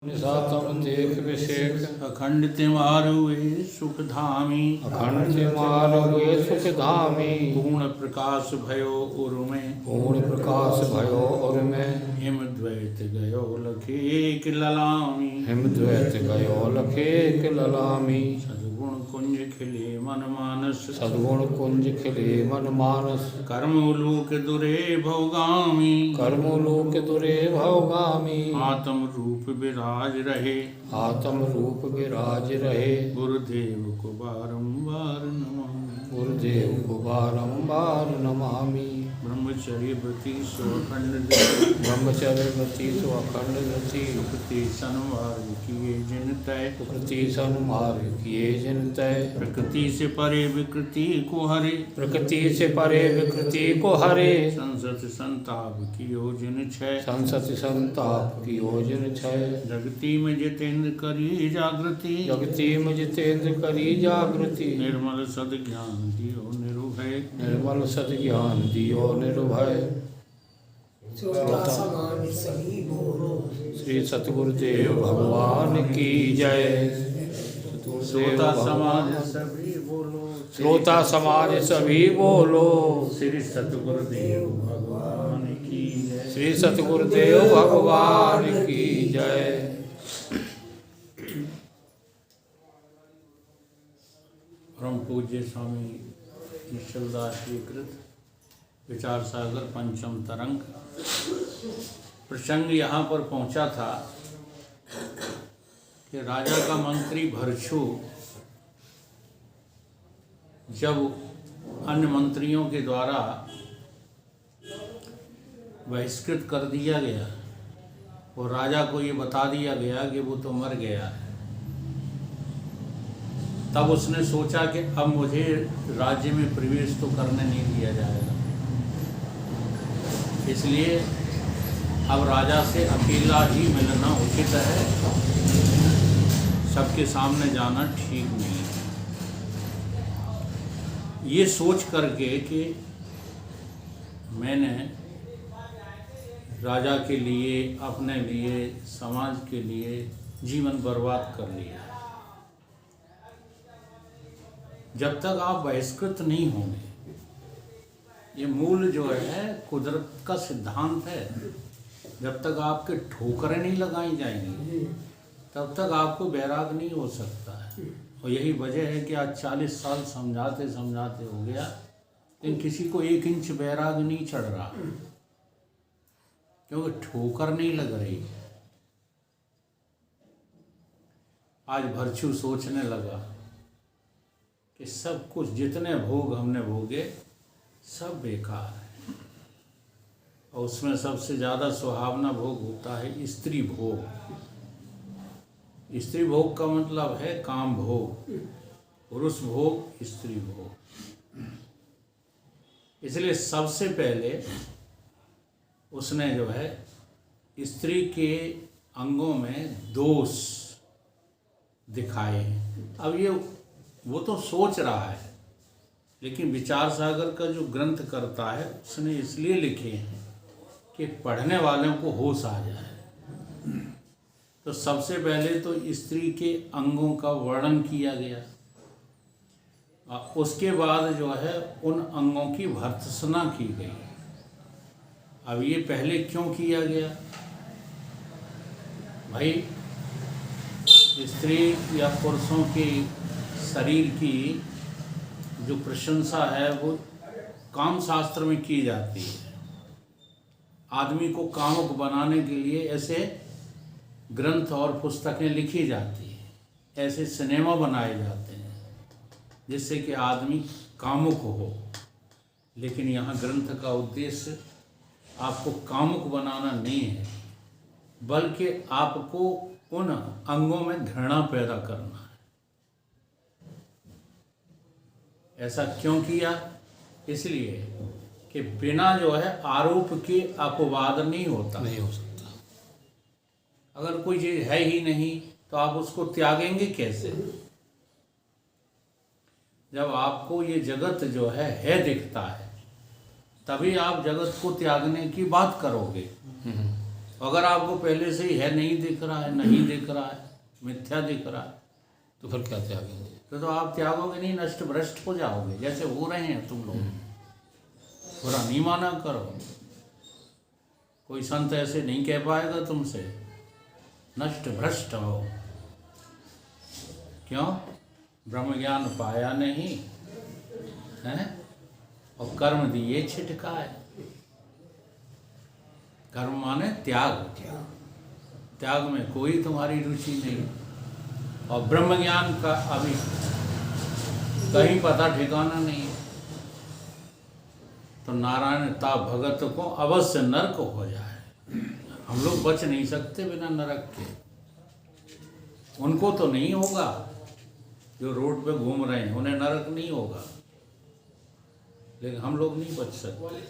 निसातम देख विशेष अखंड तिमारुए सुख धामी अखंड मारुए सुख धामी पूर्ण प्रकाश भयो उर्मे पूर्ण प्रकाश भयो और में हिम द्वैत गयो लखे एक ललामी हिम द्वैत गयो लखे ललामी सद्गुण कुंज खिले मन मानस सद्गुण कुंज खिले मन मानस कर्म लोक दुरे भोगामी कर्म लोक दुरे भवगामी आत्म रूप विराज रहे आत्म रूप विराज रहे गुरुदेव को बारंबार नमामि गुरुदेव को बारंबार नमामि ब्रह्मचर्य व्रति स्वखंड ब्रह्मचर्य व्रति तो अखंड व्रति सुखते संवार किए जिन तय प्रति सन्मार्ग किए जिन तय प्रकृति से परे विकृति को हरे प्रकृति से परे विकृति को हरे संसत संताप की योजन छय संसति संताप की योजन छय जगती में जितेंद्र करी जागृति जगती में जितेंद्र करी जागृति निर्मल सद ज्ञान दियो निरुभय निर्मल सद ज्ञान दियो निर्भय श्रोता समान सभी बोलो श्री सतगुरुदेव भगवान की जय श्रोता समाज सभी बोलो श्रोता समाज सभी बोलो श्री सतगुरुदेव भगवान की जय श्री सतगुरुदेव भगवान की जय परम पूज्य स्वामी ईश्वरदास जी कृत विचार सागर पंचम तरंग प्रसंग यहाँ पर पहुँचा था कि राजा का मंत्री भरछू जब अन्य मंत्रियों के द्वारा बहिष्कृत कर दिया गया और राजा को ये बता दिया गया कि वो तो मर गया है, तब उसने सोचा कि अब मुझे राज्य में प्रवेश तो करने नहीं दिया जाएगा, इसलिए अब राजा से अकेला ही मिलना उचित है, सबके सामने जाना ठीक नहीं है। ये सोच करके कि मैंने राजा के लिए, अपने लिए, समाज के लिए जीवन बर्बाद कर लिया। जब तक आप बहिष्कृत नहीं होंगे, ये मूल जो है कुदरत का सिद्धांत है, जब तक आपके ठोकरें नहीं लगाई जाएंगी तब तक आपको वैराग नहीं हो सकता है। और यही वजह है कि आज 40 साल समझाते समझाते हो गया, लेकिन किसी को 1 इंच वैराग नहीं चढ़ रहा, क्योंकि ठोकर नहीं लग रही। आज भरछू सोचने लगा कि सब कुछ, जितने भोग हमने भोगे सब बेकार है, और उसमें सबसे ज़्यादा सुहावना भोग होता है स्त्री भोग। स्त्री भोग का मतलब है काम भोग, पुरुष भोग, स्त्री भोग। इसलिए सबसे पहले उसने जो है स्त्री के अंगों में दोष दिखाए हैं। अब ये वो तो सोच रहा है, लेकिन विचार सागर का जो ग्रंथ करता है उसने इसलिए लिखे हैं कि पढ़ने वालों को होश आ जाए। तो सबसे पहले तो स्त्री के अंगों का वर्णन किया गया, और उसके बाद जो है उन अंगों की भर्त्सना की गई। अब ये पहले क्यों किया गया भाई? स्त्री या पुरुषों के शरीर की जो प्रशंसा है वो काम शास्त्र में की जाती है। आदमी को कामुक बनाने के लिए ऐसे ग्रंथ और पुस्तकें लिखी जाती हैं, ऐसे सिनेमा बनाए जाते हैं जिससे कि आदमी कामुक हो। लेकिन यहाँ ग्रंथ का उद्देश्य आपको कामुक बनाना नहीं है, बल्कि आपको उन अंगों में घृणा पैदा करना है। ऐसा क्यों किया? इसलिए कि बिना जो है आरोप के अपवाद नहीं होता, नहीं हो सकता। अगर कोई चीज है ही नहीं तो आप उसको त्यागेंगे कैसे? जब आपको ये जगत जो है दिखता है, तभी आप जगत को त्यागने की बात करोगे। अगर आपको पहले से ही है नहीं दिख रहा है, नहीं दिख रहा है, मिथ्या दिख रहा है, तो फिर क्या त्यागेंगे? तो आप त्यागोगे नहीं, नष्ट भ्रष्ट हो जाओगे जैसे हो रहे हैं तुम लोग। बुरा नहीं माना करो, कोई संत ऐसे नहीं कह पाएगा तुमसे नष्ट भ्रष्ट हो। क्यों? ब्रह्म ज्ञान पाया नहीं है और कर्म दिए छिटकाए। कर्म माने त्याग, त्याग में कोई तुम्हारी रुचि नहीं, और ब्रह्म ज्ञान का अभी कहीं पता ठिकाना नहीं है। तो नारायण ता भगत को अवश्य नरक हो जाए। हम लोग बच नहीं सकते बिना नरक के। उनको तो नहीं होगा जो रोड पे घूम रहे हैं, उन्हें नरक नहीं होगा, लेकिन हम लोग नहीं बच सकते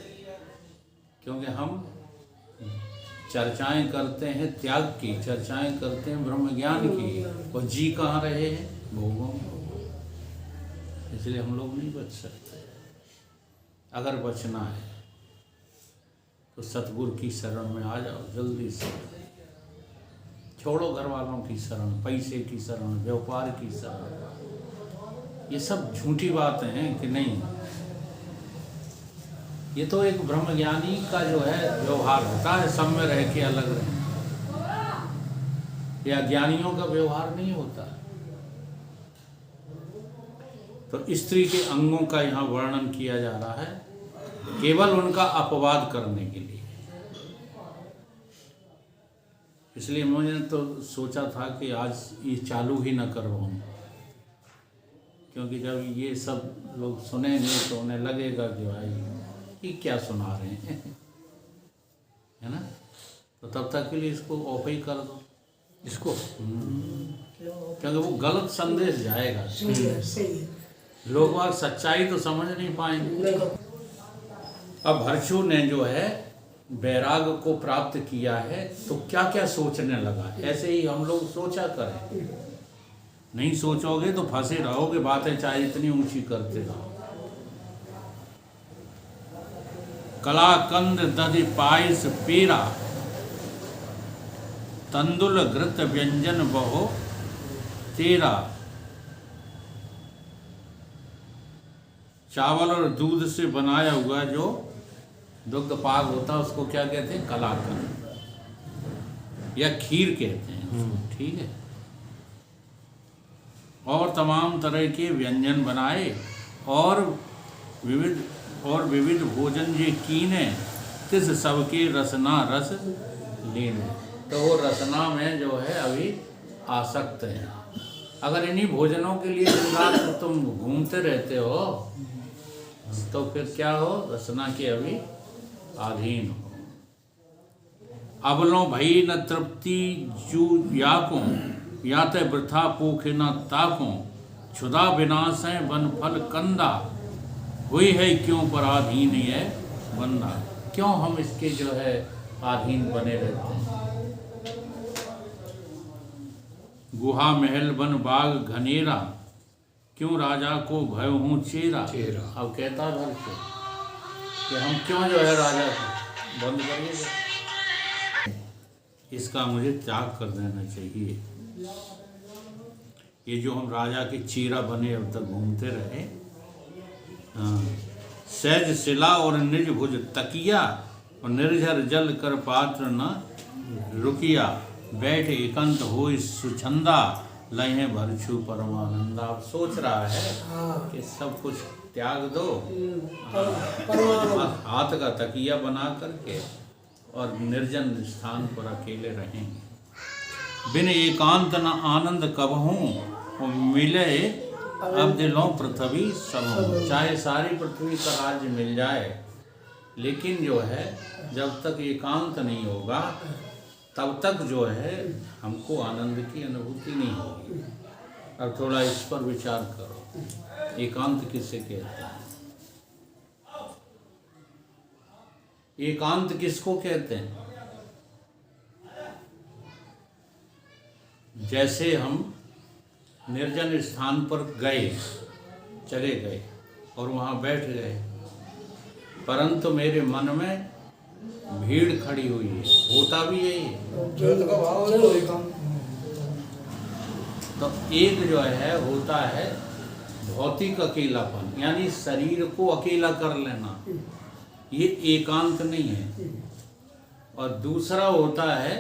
क्योंकि हम चर्चाएं करते हैं त्याग की, चर्चाएं करते हैं ब्रह्म ज्ञान की, और जी कहाँ रहे हैं? भोगों में। इसलिए हम लोग नहीं बच सकते। अगर बचना है तो सतगुरु की शरण में आ जाओ जल्दी से। छोड़ो घर वालों की शरण, पैसे की शरण, व्यापार की शरण। ये सब झूठी बातें हैं कि नहीं। ये तो एक ब्रह्मज्ञानी का जो है व्यवहार होता है, सब में रह के अलग रहे। ये अज्ञानियों का व्यवहार नहीं होता। तो स्त्री के अंगों का यहाँ वर्णन किया जा रहा है केवल उनका अपवाद करने के लिए। इसलिए मैंने तो सोचा था कि आज ये चालू ही न करवाऊं, क्योंकि जब ये सब लोग सुनेंगे तो उन्हें लगेगा कि भाई ये क्या सुना रहे हैं, है ना। तो तब तक के लिए इसको ऑफ ही कर दो इसको, क्योंकि वो गलत संदेश जाएगा। सही लोग बाग सच्चाई तो समझ नहीं पाएंगे। अब हर्षु ने जो है वैराग को प्राप्त किया है तो क्या क्या सोचने लगा। ऐसे ही हम लोग सोचा करें, नहीं सोचोगे तो फंसे रहोगे, बातें चाहे इतनी ऊंची करते रहो। कलाकंद दधि पायस पीरा, तंदुल घृत व्यंजन बहो तेरा। चावल और दूध से बनाया हुआ जो दुग्ध पाक होता है उसको क्या कहते हैं? कलाकंद या खीर कहते हैं। ठीक है। और तमाम तरह के व्यंजन बनाए और विविध भोजन जे कीने, तिस सबके रसना रस लीने। तो वो रसना में जो है अभी आसक्त है। अगर इन्हीं भोजनों के लिए दिन रात तुम घूमते रहते हो तो फिर क्या हो? रसना के अभी अधीन हो। अबलों भई न तृप्ति जू याकों, या ते वृथा पोखे न ताकों। क्षुधा विनाश है वन फल कंदा, हुई है क्यों पराधीन है बंदा। क्यों हम इसके जो है आधीन बने रहते हैं। गुहा महल वन बाग घनेरा, क्यों राजा को भय हूँ चेरा। अब कहता भर से कि हम क्यों जो है राजा को बंद करिए, इसका मुझे त्याग कर देना चाहिए। ये जो हम राजा के चेरा बने अब तक घूमते रहे। सहज शिला और निज भुज तकिया, और निर्झर जल कर पात्र न रुकिया। बैठ एकांत हो सुछंदा, लहे भरछू परमानंदा। अब सोच रहा है कि सब कुछ त्याग दो, हाथ का तकिया बना करके और निर्जन स्थान पर अकेले रहेंगे। बिन एकांत न आनंद कबहूँ, मिले अब दिलों पृथ्वी सब। चाहे सारी पृथ्वी का राज्य मिल जाए, लेकिन जो है जब तक एकांत नहीं होगा तब तक जो है हमको आनंद की अनुभूति नहीं होगी। अब थोड़ा इस पर विचार करो, एकांत किसे कहते हैं? एकांत किसको कहते हैं? जैसे हम निर्जन स्थान पर चले गए और वहाँ बैठ गए, परंतु मेरे मन में भीड़ खड़ी हुई है, होता भी यही है। जय का भाव जय तो एकांत। तो एक जो है होता है भौतिक अकेलापन, यानी शरीर को अकेला कर लेना, ये एकांत नहीं है। और दूसरा होता है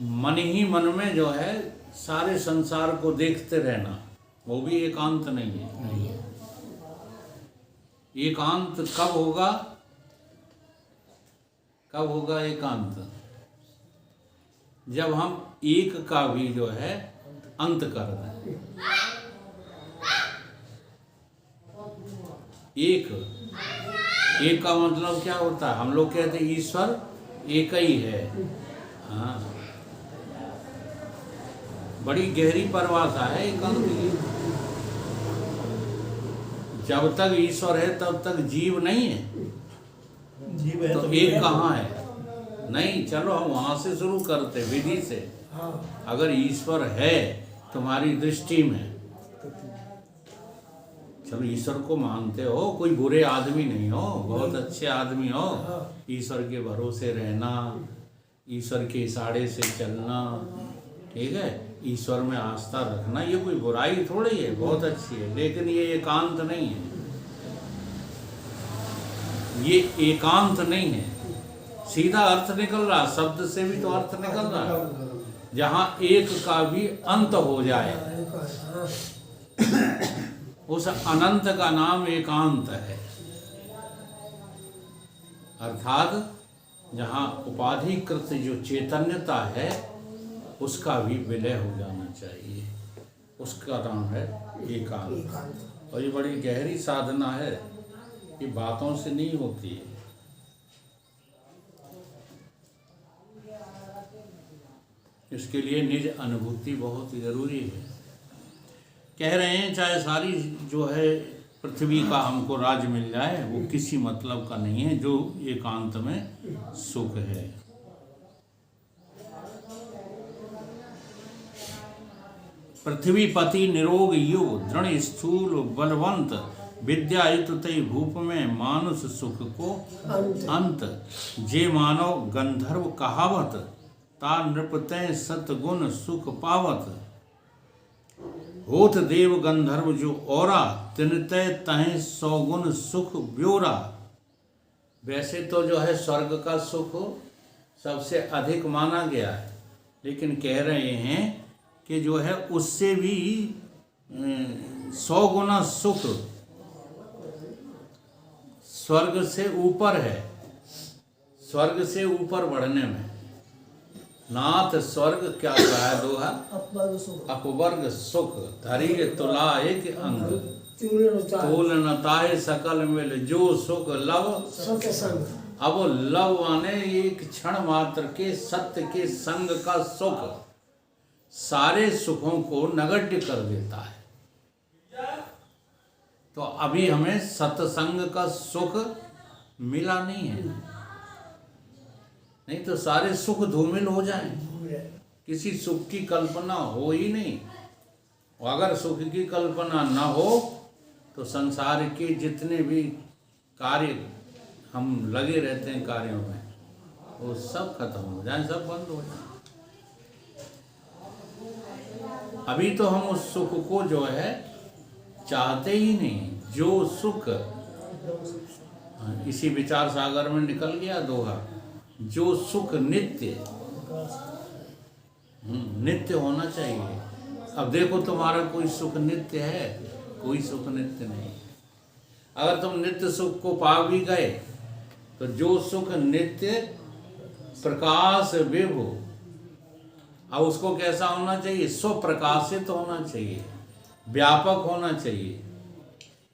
मन ही मन में जो है सारे संसार को देखते रहना, वो भी एकांत नहीं है। एकांत कब होगा? कब होगा एकांत? जब हम एक का भी जो है अंत कर दें। एक का मतलब क्या होता है? हम लोग कहते हैं ईश्वर एक ही है। हाँ, बड़ी गहरी परिभाषा है एकांत की। जब तक ईश्वर है तब तक जीव नहीं है, जीव है तो एक कहाँ है? नहीं, चलो हम वहां से शुरू करते विधि से। हाँ अगर ईश्वर है तुम्हारी दृष्टि में, चलो ईश्वर को मानते हो, कोई बुरे आदमी नहीं हो, बहुत अच्छे आदमी हो, ईश्वर के भरोसे रहना, ईश्वर के इशारे से चलना, ठीक है, ईश्वर में आस्था रखना, ये कोई बुराई थोड़ी है, बहुत अच्छी है। लेकिन ये एकांत नहीं है, ये एकांत नहीं है। सीधा अर्थ निकल रहा, शब्द से भी तो अर्थ निकल रहा, जहाँ एक का भी अंत हो जाए, उस अनंत का नाम एकांत है। अर्थात जहाँ उपाधिकृत जो चैतन्यता है उसका भी विलय हो जाना चाहिए, उसका नाम है एकांत। और ये बड़ी गहरी साधना है, ये बातों से नहीं होती है। इसके लिए निज अनुभूति बहुत जरूरी है। कह रहे हैं चाहे सारी जो है पृथ्वी का हमको राज मिल जाए, वो किसी मतलब का नहीं है जो एकांत में सुख है। पृथ्वीपति निरोग युग दृढ़ स्थूल बलवंत विद्यायुत तय भूप में मानुष सुख को अंत जे मानव गंधर्व कहावत ता नृपतय सतगुण सुख पावत होत देव गंधर्व जो औरा तिनतय तह सौगुण सुख ब्योरा। वैसे तो जो है स्वर्ग का सुख सबसे अधिक माना गया है, लेकिन कह रहे हैं कि जो है उससे भी 100 गुना सुख स्वर्ग से ऊपर है। स्वर्ग से ऊपर बढ़ने में नाथ स्वर्ग क्या कहा है दोहा? अपवर्ग सुख धरी तुला एक अंग तोल नताए सकल मिल जो सुख लव सत्संग। अब लव माने एक क्षण मात्र के सत्य के संग का सुख सारे सुखों को नगण्य कर देता है। तो अभी हमें सत्संग का सुख मिला नहीं है, नहीं तो सारे सुख धूमिल हो जाएं, किसी सुख की कल्पना हो ही नहीं। और अगर सुख की कल्पना न हो तो संसार के जितने भी कार्य हम लगे रहते हैं कार्यों में, वो सब खत्म हो जाए, सब बंद हो जाए। अभी तो हम उस सुख को जो है चाहते ही नहीं, जो सुख इसी विचार सागर में निकल गया दोहा, जो सुख नित्य नित्य होना चाहिए। अब देखो तुम्हारा कोई सुख नित्य है? कोई सुख नित्य नहीं। अगर तुम नित्य सुख को पा भी गए तो जो सुख नित्य प्रकाश विभु, अब उसको कैसा होना चाहिए? स्वप्रकाशित होना चाहिए, व्यापक होना चाहिए।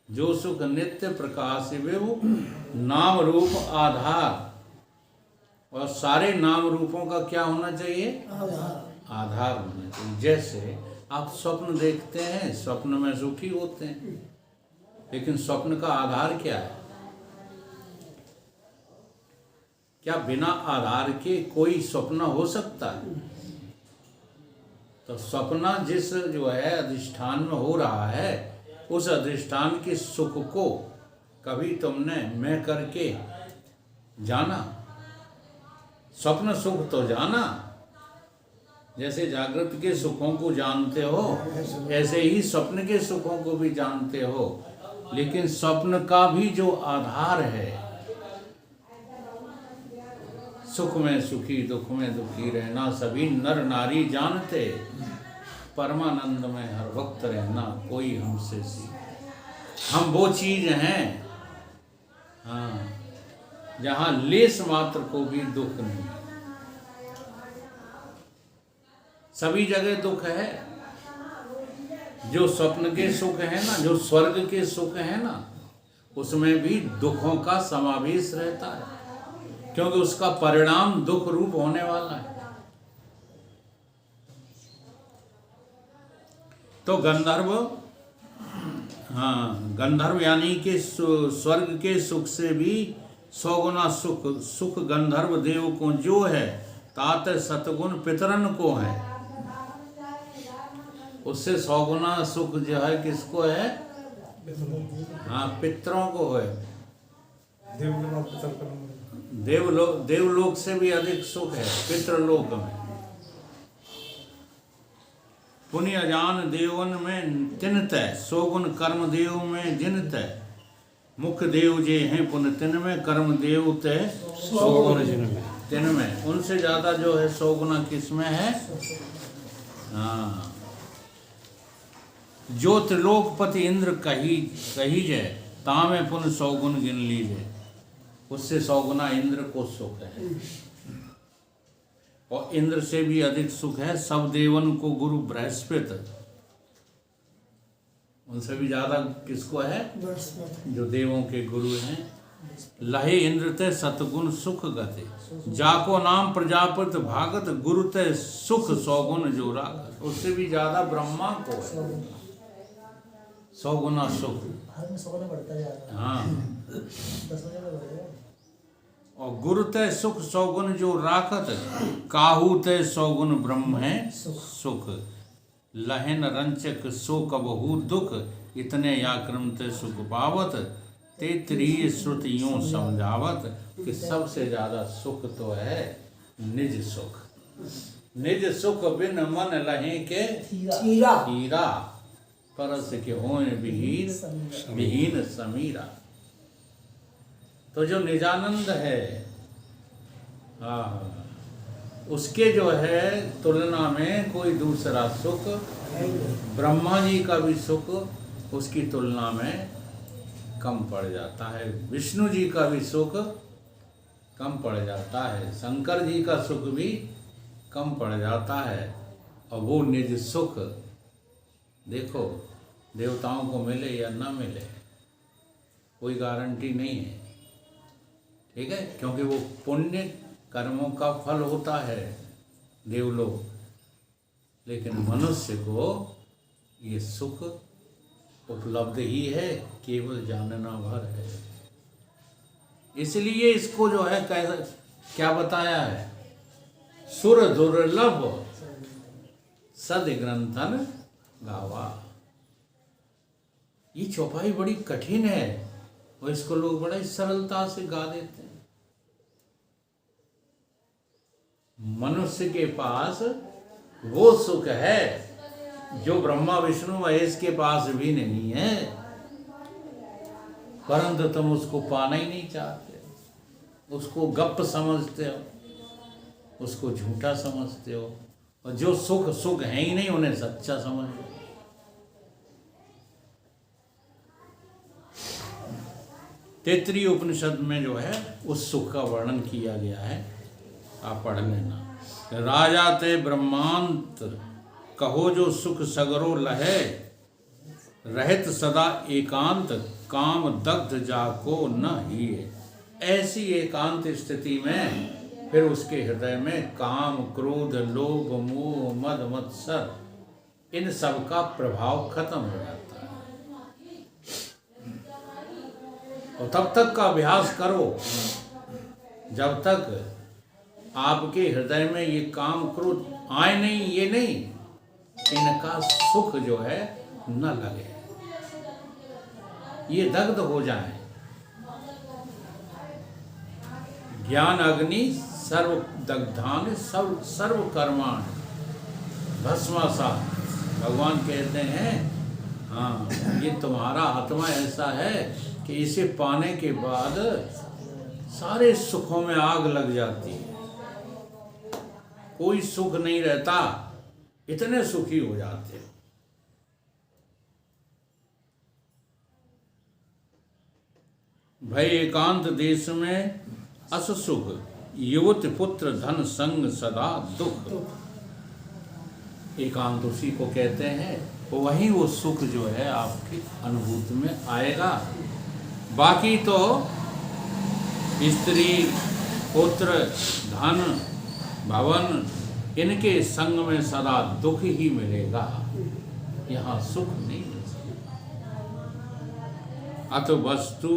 जो सुख नित्य प्रकाश विभु नाम रूप आधार, और सारे नाम रूपों का क्या होना चाहिए? आधार होना चाहिए। जैसे आप स्वप्न देखते हैं, स्वप्न में सुखी होते हैं, लेकिन स्वप्न का आधार क्या है? क्या बिना आधार के कोई स्वप्न हो सकता है? तो स्वप्न जिस जो है अधिष्ठान में हो रहा है, उस अधिष्ठान के सुख को कभी तुमने मैं करके जाना, स्वप्न सुख तो जाना। जैसे जागृत के सुखों को जानते हो ऐसे ही स्वप्न के सुखों को भी जानते हो, लेकिन स्वप्न का भी जो आधार है, सुख में सुखी दुख में दुखी रहना सभी नर नारी जानते, परमानंद में हर वक्त रहना कोई हमसे सीखे। हम वो चीज हैं, हाँ, जहाँ लेस मात्र को भी दुख नहीं, सभी जगह दुख है। जो स्वप्न के सुख है ना, जो स्वर्ग के सुख है ना, उसमें भी दुखों का समावेश रहता है, क्योंकि उसका परिणाम दुख रूप होने वाला है। तो गंधर्व, हाँ, गंधर्व यानी कि स्वर्ग के सुख से भी 100 गुना सुख गंधर्व देव को जो है, तात सतगुण पितरन को है। उससे 100 गुना सुख जो है किसको है? हाँ, पितरों को है। देवलोक से भी अधिक सुख है पितृलोक में। पुण्य जान देवन में तिनत, 100 गुण कर्म देव में जिनत। मुख्य देव जे हैं पुण्य तिन में, कर्म देव ते 100 गुण जिनमें, तिन में। उनसे ज्यादा जो है 100 गुना किसमें है? हाँ, जो त्रिलोकपति इंद्र कही जय, तामे पुण्य 100 गुण गिन लीजिए। उससे 100 गुना इंद्र को सुख है, और इंद्र से भी अधिक सुख है सब देवन को गुरु बृहस्पति। उनसे भी ज्यादा किसको है? जो देवों के गुरु हैं। लहे इंद्र ते सतगुण सुख गते, जाको नाम प्रजापति भागत, गुरु ते सुख 100 गुण जो रागत। उससे भी ज्यादा ब्रह्मा को है 100 गुना सुख। हाँ, और गुरु ते सुख 100 गुण जो राखत, काहू ते 100 गुण ब्रह्म है सुख। लहन रंचक सो कबहू दुख, इतने याक्रम ते सुख पावत। ते त्रिय श्रुत यूं समझावत, कि सबसे ज्यादा सुख तो है निज सुख। निज सुख बिन मन लहे के हीरा, परस के होए विहीन समीरा। तो जो निजानंद है, हाँ, उसके जो है तुलना में कोई दूसरा सुख, ब्रह्मा जी का भी सुख उसकी तुलना में कम पड़ जाता है। विष्णु जी का भी सुख कम पड़ जाता है, शंकर जी का सुख भी कम पड़ जाता है। और वो निज सुख देखो, देवताओं को मिले या ना मिले कोई गारंटी नहीं है, ठीक है, क्योंकि वो पुण्य कर्मों का फल होता है देवलोक। लेकिन मनुष्य को ये सुख उपलब्ध ही है, केवल जानना भर है। इसलिए इसको जो है क्या बताया है? सुर दुर्लभ सद ग्रंथन गावा। ये चौपाई बड़ी कठिन है और इसको लोग बड़ा सरलता से गा देते हैं। मनुष्य के पास वो सुख है जो ब्रह्मा विष्णु महेश के पास भी नहीं है, परंतु तुम उसको पाना ही नहीं चाहते, उसको गप समझते हो, उसको झूठा समझते हो, और जो सुख है ही नहीं उन्हें सच्चा समझ लो। तैत्तिरीय उपनिषद में जो है उस सुख का वर्णन किया गया है, आप पढ़ लेना। राजा ते ब्रह्मांत कहो जो सुख सगरो लहे, रहत सदा एकांत काम दग्ध जाको न हिए। ऐसी एकांत स्थिति में फिर उसके हृदय में काम क्रोध लोभ मोह मद मत्सर इन सब का प्रभाव खत्म हो जाता है। और तब तक का अभ्यास करो जब तक आपके हृदय में ये काम क्रोध आए नहीं, ये नहीं, इनका सुख जो है न लगे, ये दग्ध हो जाए। ज्ञान अग्नि सर्व दग्धान सर्व कर्माण भस्मासा। भगवान कहते हैं हाँ, ये तुम्हारा आत्मा ऐसा है कि इसे पाने के बाद सारे सुखों में आग लग जाती है, कोई सुख नहीं रहता, इतने सुखी हो जाते हो। भय एकांत देश में अस सुख, युवत पुत्र धन संग सदा दुख। एकांत उसी को कहते हैं, वही वो सुख जो है आपकी अनुभूति में आएगा। बाकी तो स्त्री पुत्र धन भवन इनके संग में सदा दुख ही मिलेगा, यहाँ सुख नहीं मिल सकता। अत वस्तु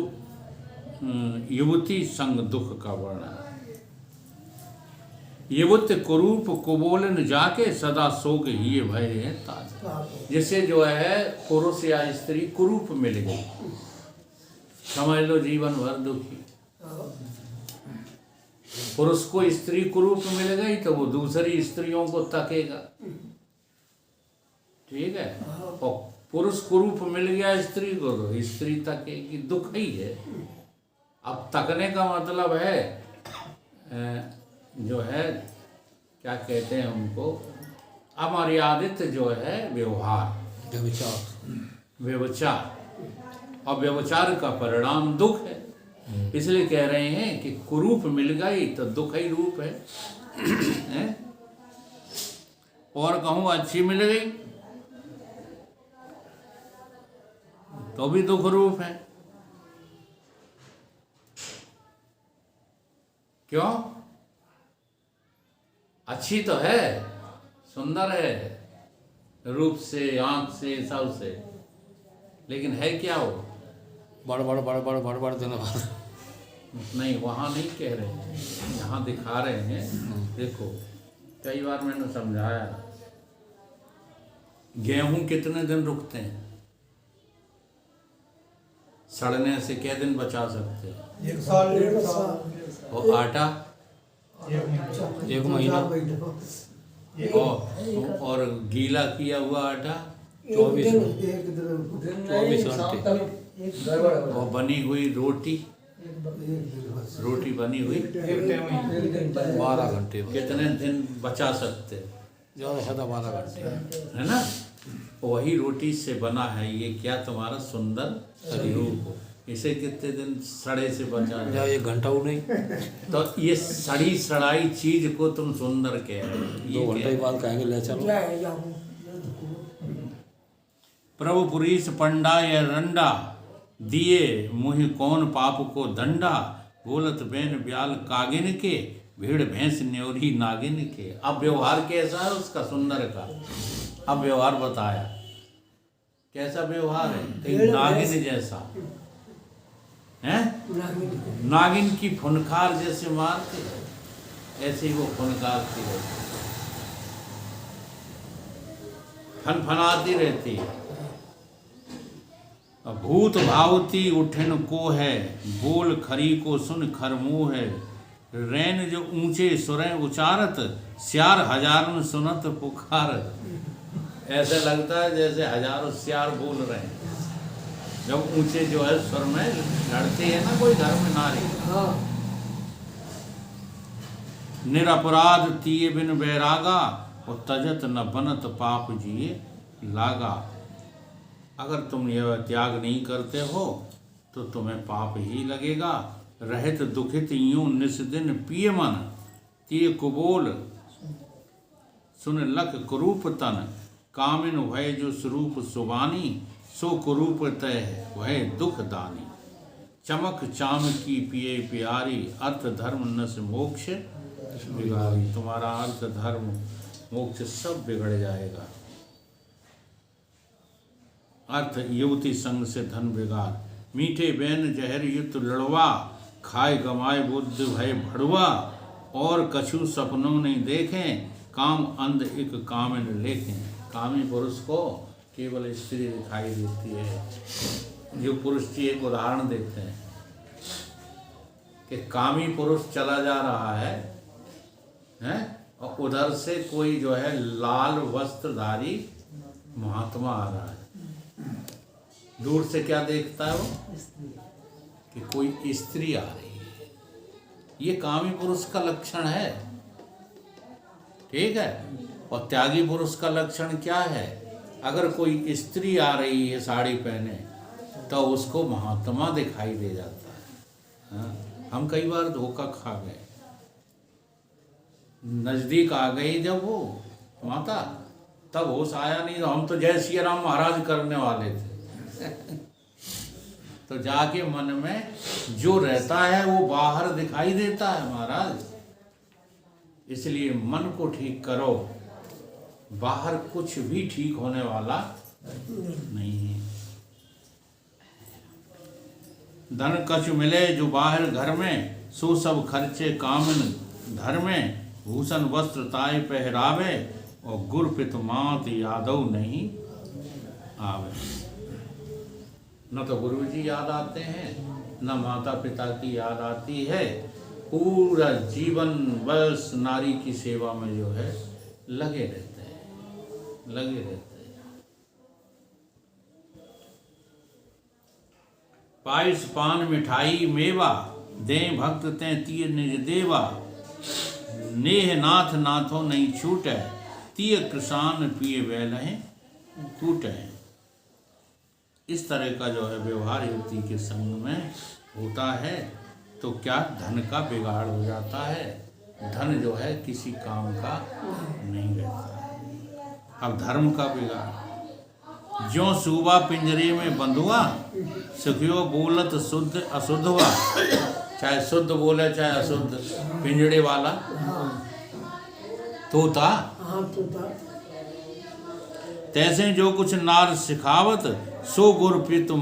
युवती संग दुख का वर्णन। युवत कुरूप कुबोलन जाके सदा शोक ही भय है ताज। जिसे जो है पुरुष या स्त्री कुरूप मिल गई, समझ लो जीवन भर दुखी। पुरुष को स्त्री कुरूप मिल गई तो वो दूसरी स्त्रियों को तकेगा, ठीक है। और पुरुष कुरूप मिल गया स्त्री को तो स्त्री तकेगी, दुख ही है। अब तकने का मतलब है जो है क्या कहते हैं उनको, अमर्यादित जो है व्यवहार, व्यवचार, और व्यवचार का परिणाम दुख है। इसलिए कह रहे हैं कि कुरूप मिल गई तो दुख ही रूप है, हैं? और कहूँ अच्छी मिल गई तो भी दुख रूप है। क्यों? अच्छी तो है, सुंदर है रूप से, आंख से, सब से, लेकिन है क्या वो? बड़ दिन नहीं, वहाँ नहीं कह रहे हैं, यहाँ दिखा रहे हैं। देखो कई बार मैंने समझाया, गेहूं कितने दिन रुकते हैं? सड़ने से क्या दिन बचा सकते हैं? 1 साल 1.5 साल। और आटा 1 महीना। और गीला किया हुआ आटा 24 घंटे। और बनी हुई रोटी बनी हुई 12 घंटे, कितने दिन बचा सकते हैं? ज़्यादा से ज़्यादा 12 घंटे, है ना। वही रोटी से बना है ये, क्या तुम्हारा सुंदर रूप, इसे कितने दिन सड़े से बचा या 1 घंटा वो नहीं, तो ये सड़ी सड़ाई चीज को तुम सुंदर कह रहे हो। 2 घंटे के बाद कहेंगे ले चलो। प्रभु पुरीश पंडा या रंडा दिए मुहि कौन पाप को दंडा, बोलत बेन ब्याल कागिन के, भीड़ भैंस न्योरी नागिन के। अब व्यवहार कैसा है उसका, सुंदर का। अब व्यवहार बताया, कैसा व्यवहार है? कहीं नागिन जैसा है, नागिन की फुनकार जैसे मारते, ऐसे ही वो फुनकारती रहती, फनफनाती रहती। भूत भावती उठन को है, बोल खरी को सुन खरमुँह है। रैन जो ऊंचे सुरें उचारत, स्यार हजारों सुनत पुकारत। ऐसा लगता है जैसे हजारों स्यार बोल रहे हैं जब ऊंचे जो है स्वर में लड़ते हैं ना कोई घर में नारी। निरपराध तिये बिन बैरागा, और तजत न बनत पाप जिए लागा। अगर तुम यह त्याग नहीं करते हो तो तुम्हें पाप ही लगेगा। रहित दुखित यूं निस्दिन पिय मन, तिय कुबोल सुन लख कुरूप तन। कामिन भय जो स्वरूप सुबानी, सो कुरूप तय वह दुख दानी। चमक चाम की पिए प्यारी, अर्थ धर्म नस मोक्ष बिगाड़ी। तुम्हारा अर्थ धर्म मोक्ष सब बिगड़ जाएगा। अर्थ युवती संग से धन बिगाड़, मीठे बैन जहर युक्त लड़वा। खाए गमाए बुद्ध भय भड़वा, और कछु सपनों नहीं देखें। काम अंध एक कामिन लेखें। कामी पुरुष को केवल स्त्री दिखाई देती है। जो पुरुष की एक उदाहरण देते हैं, कि कामी पुरुष चला जा रहा है, हैं? और उधर से कोई जो है लाल वस्त्रधारी महात्मा आ रहा है। दूर से क्या देखता है वो? कि कोई स्त्री आ रही है। ये कामी पुरुष का लक्षण है, ठीक है। और त्यागी पुरुष का लक्षण क्या है? अगर कोई स्त्री आ रही है साड़ी पहने तो उसको महात्मा दिखाई दे जाता है। हाँ? हम कई बार धोखा खा गए। नजदीक आ गई जब वो माता, तब होश आया नहीं, तो हम तो जय सिया राम महाराज करने वाले थे। तो जाके मन में जो रहता है वो बाहर दिखाई देता है महाराज। इसलिए मन को ठीक करो, बाहर कुछ भी ठीक होने वाला नहीं है। धन कछु मिले जो बाहर घर में, सो सब खर्चे कामन धर में। भूषण वस्त्र ताय पहरावे, और गुर पित मात यादव नहीं आवे। न तो गुरु जी याद आते हैं, न माता पिता की याद आती है। पूरा जीवन बस नारी की सेवा में जो है लगे रहते हैं, लगे रहते हैं। पायस पान मिठाई मेवा, दें भक्त तें तीय निज देवा। नेह नाथ नाथो नहीं छूटे, तीय कृषान पिए वैलहे टूटे। इस तरह का जो है व्यवहार युवती के संग में होता है तो क्या धन का बिगाड़ हो जाता है। धन जो है किसी काम का नहीं रहता। अब धर्म का बिगाड़, ज्यों सूबा पिंजरे में बंधुआ, सुखियो बोलत शुद्ध अशुद्ध हुआ। चाहे शुद्ध बोले चाहे अशुद्ध, पिंजड़े वाला तोता। तैसे जो कुछ नार सिखावत, सो गुर पितु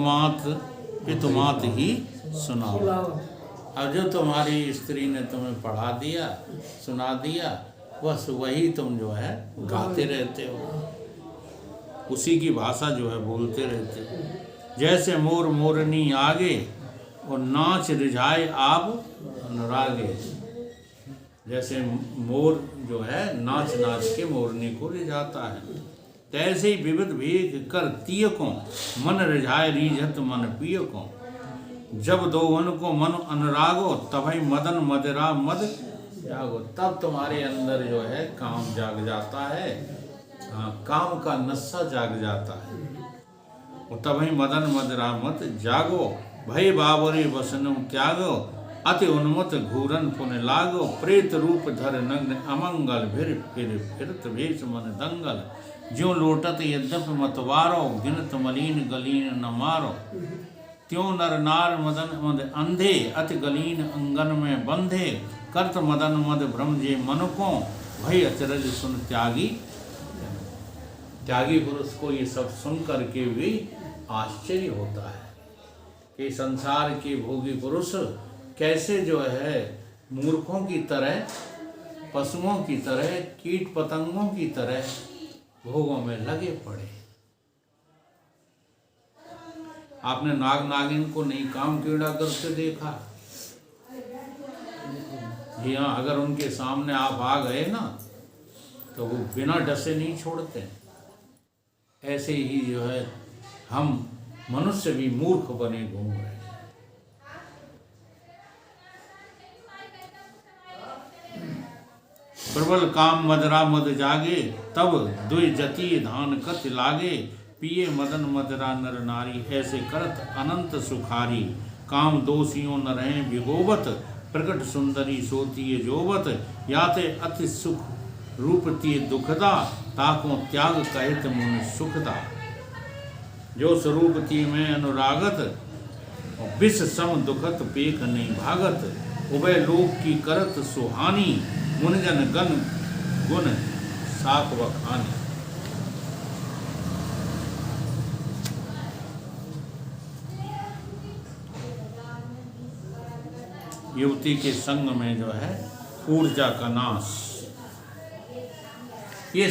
मात ही सुनाओ। अब जो तुम्हारी स्त्री ने तुम्हें पढ़ा दिया, सुना दिया, बस वही तुम जो है गाते रहते हो, उसी की भाषा जो है बोलते रहते हो। जैसे मोर मोरनी आगे, और नाच रिझाए आप अनुरागे। जैसे मोर जो है नाच नाच के मोरनी को रिझाता है, तैसे ही विविध भेद कर तीय को, मन रिझाए रीझत मन पिय को। जब दोवन को मन अनुरागो, तभी मदन मदिरा मद जागो। तब तुम्हारे अंदर जो है काम जाग जाता है। हाँ, काम का नशा जाग जाता है। और तभी मदन मदिरा मत जागो, भय बाबरी वसनम त्यागो। अति उन्मत घूरन पुन लागो, प्रेत रूप धर नग्न अमंगल। फिर फिरत भेष मन दंगल, ज्यों लोटत यद्यपि मतवारो। गिनत मलिन गलीन न मारो, त्यों नर नार मदन मद अंधे। अति गलीन अंगन में बंधे, करत मदन मद भ्रम जे मन को। भय अचरज सुन त्यागी। त्यागी पुरुष को ये सब सुन करके भी आश्चर्य होता है कि संसार के भोगी पुरुष कैसे जो है मूर्खों की तरह, पशुओं की तरह, कीट पतंगों की तरह भोगों में लगे पड़े। आपने नाग नागिन को नहीं काम कीड़ा करते देखा? जी हाँ, अगर उनके सामने आप आ गए ना तो वो बिना डसे नहीं छोड़ते। ऐसे ही जो है हम मनुष्य भी मूर्ख बने घूम रहे हैं। प्रबल काम मदरा मद जागे, तब दुई जति धान कत लागे। पिए मदन मदरा नर नारी, ऐसे करत अनंत सुखारी। काम दोषियों न रहे विगोबत, प्रकट सुंदरी सोती जोबत। याते अति सुख रूपती दुखदा, ताको त्याग कहित मुन सुखदा। जो स्वरूप ती में अनुरागत, विष सम दुखत पेख नहीं भागत। उभय लोक की करत सुहानी, मुनजन गण गुण साक बखानी। युवती के संग में जो है ऊर्जा का नाश, ये